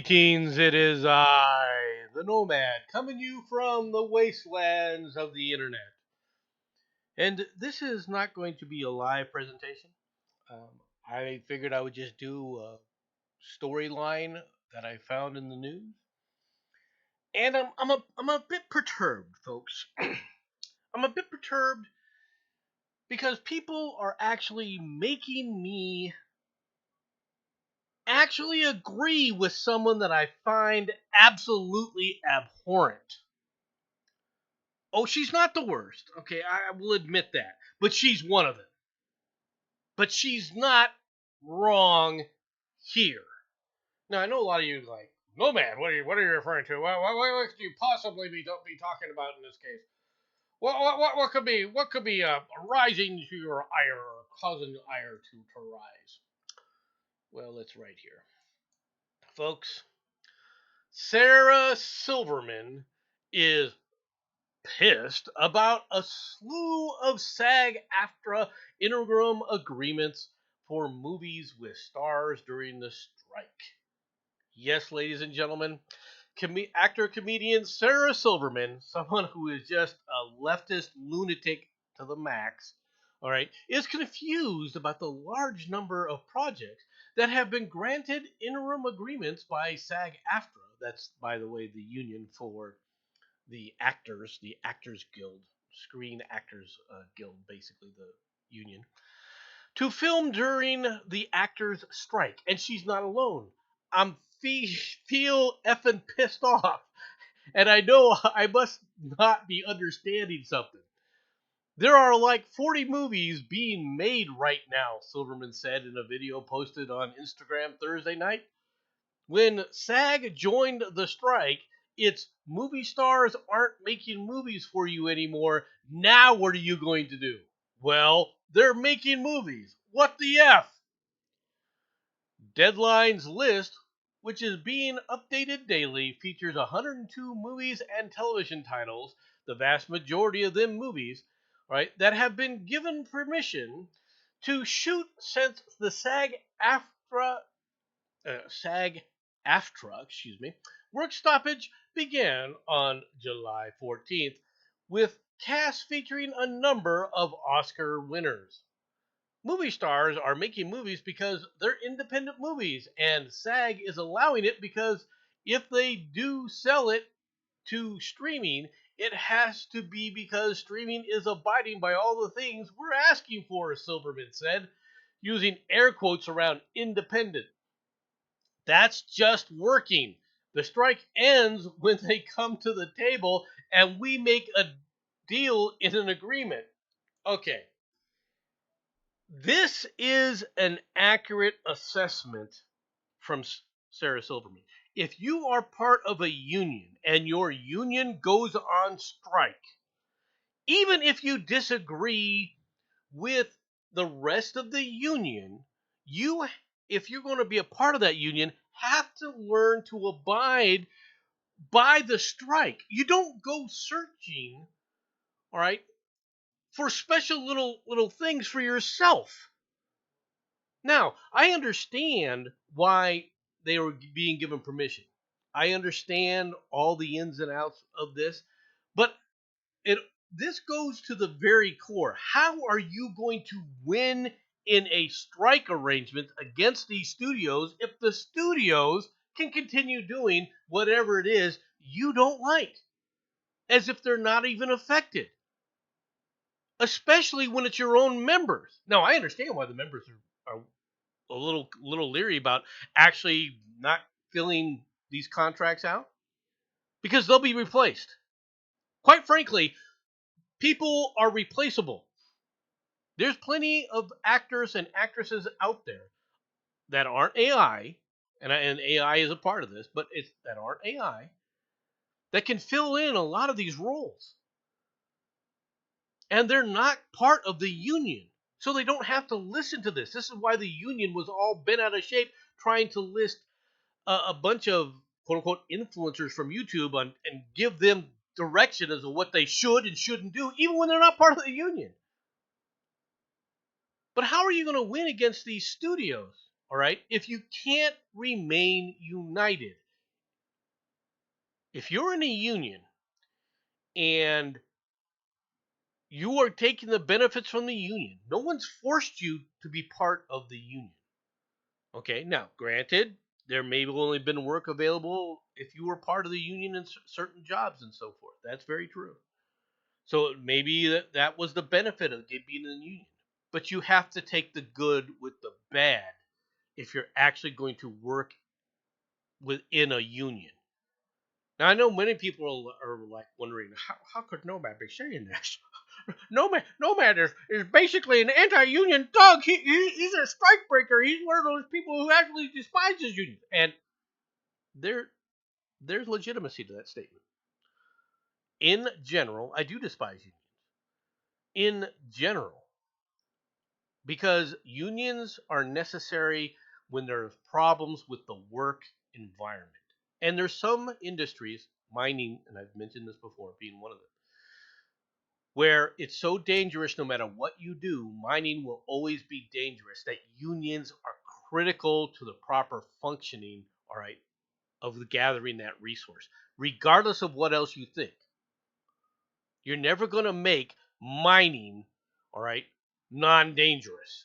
Greetings, it is I, the Nomad, coming you from the wastelands of the internet. And this is not going to be a live presentation. I figured I would just do a storyline that I found in the news. And I'm a bit perturbed, folks. I'm a bit perturbed because people are actually making me actually agree with someone that I find absolutely abhorrent. Oh, she's not the worst. Okay, I will admit that. But she's one of them. But she's not wrong here. Now, I know a lot of you are like, no man, what are you referring to? What could you possibly be talking about in this case? What could be rising to your ire or causing ire to rise? Well, it's right here, folks. Sarah Silverman is pissed about a slew of SAG-AFTRA interim agreements for movies with stars during the strike. Yes, ladies and gentlemen, actor-comedian Sarah Silverman, someone who is just a leftist lunatic to the max, all right, is confused about the large number of projects that have been granted interim agreements by SAG-AFTRA. That's, by the way, the union for the Actors Guild, Screen Actors Guild, basically the union, to film during the actors' strike. And she's not alone. I'm feel effing pissed off, and I know I must not be understanding something. There are like 40 movies being made right now, Silverman said in a video posted on Instagram Thursday night. When SAG joined the strike, it's movie stars aren't making movies for you anymore. Now what are you going to do? Well, they're making movies. What the F? Deadline's list, which is being updated daily, features 102 movies and television titles, the vast majority of them movies, right, that have been given permission to shoot since the SAG-AFTRA, work stoppage began on July 14th, with casts featuring a number of Oscar winners. Movie stars are making movies because they're independent movies, and SAG is allowing it because if they do sell it to streaming, it has to be because streaming is abiding by all the things we're asking for, Silverman said, using air quotes around independent. That's just working. The strike ends when they come to the table and we make a deal in an agreement. Okay. This is an accurate assessment from Sarah Silverman. If you are part of a union and your union goes on strike, even if you disagree with the rest of the union, you, if you're going to be a part of that union, have to learn to abide by the strike. You don't go searching, all right, for special little things for yourself. Now, I understand why they were being given permission. I understand all the ins and outs of this, but it this goes to the very core. How are you going to win in a strike arrangement against these studios if the studios can continue doing whatever it is you don't like, as if they're not even affected? Especially when it's your own members. Now, I understand why the members are a little leery about actually not filling these contracts out because they'll be replaced. Quite frankly, people are replaceable. There's plenty of actors and actresses out there that aren't AI, and AI is a part of this, but it's that aren't AI that can fill in a lot of these roles, and they're not part of the union, so they don't have to listen to this. This is why the union was all bent out of shape trying to list a bunch of quote unquote influencers from YouTube and give them direction as to what they should and shouldn't do, even when they're not part of the union. But how are you going to win against these studios, all right, if you can't remain united? If you're in a union and you are taking the benefits from the union, no one's forced you to be part of the union. Okay, now, granted, there may have only been work available if you were part of the union in certain jobs and so forth. That's very true. So maybe that was the benefit of being in the union. But you have to take the good with the bad if you're actually going to work within a union. Now, I know many people are like wondering, how could Nomad be saying this? Nomad is basically an anti-union thug. He's a strikebreaker. He's one of those people who actually despises unions. And there's legitimacy to that statement. In general, I do despise unions. In general, because unions are necessary when there's problems with the work environment. And there's some industries, mining, and I've mentioned this before, being one of them, where it's so dangerous no matter what you do, mining will always be dangerous, that unions are critical to the proper functioning, all right, of gathering that resource, regardless of what else you think. You're never going to make mining, all right, non-dangerous.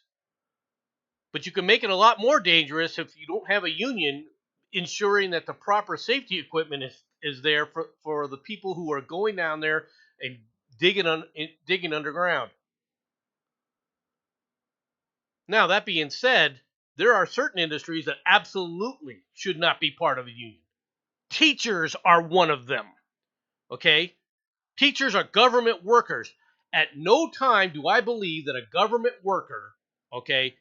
But you can make it a lot more dangerous if you don't have a union ensuring that the proper safety equipment is there for the people who are going down there and digging underground. Now, that being said, there are certain industries that absolutely should not be part of a union. Teachers are one of them. Okay? Teachers are government workers. At no time do I believe that a government worker, okay,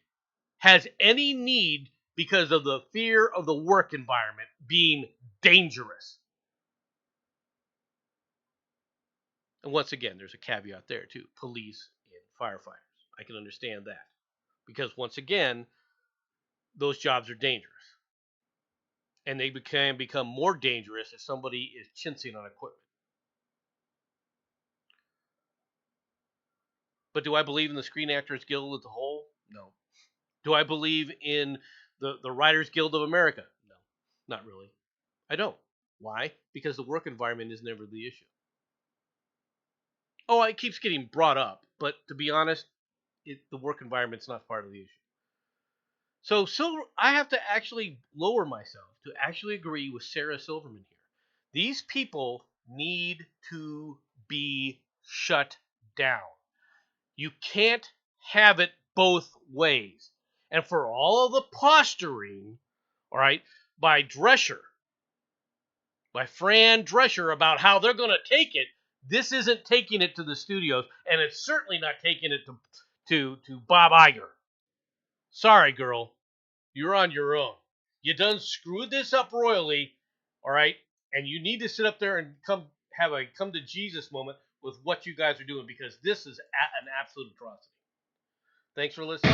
has any need because of the fear of the work environment being dangerous. And once again, there's a caveat there too. Police and firefighters. I can understand that. Because once again, those jobs are dangerous. And they can become more dangerous if somebody is chintzing on equipment. But do I believe in the Screen Actors Guild as a whole? No. Do I believe in the Writers Guild of America? No, not really. I don't. Why? Because the work environment is never the issue. Oh, it keeps getting brought up, but to be honest, the work environment's not part of the issue. So I have to actually lower myself to actually agree with Sarah Silverman here. These people need to be shut down. You can't have it both ways. And for all of the posturing, all right, by Fran Drescher about how they're going to take it, this isn't taking it to the studios, and it's certainly not taking it to Bob Iger. Sorry, girl. You're on your own. You done screwed this up royally, all right? And you need to sit up there and have a come to Jesus moment with what you guys are doing, because this is an absolute atrocity. Thanks for listening.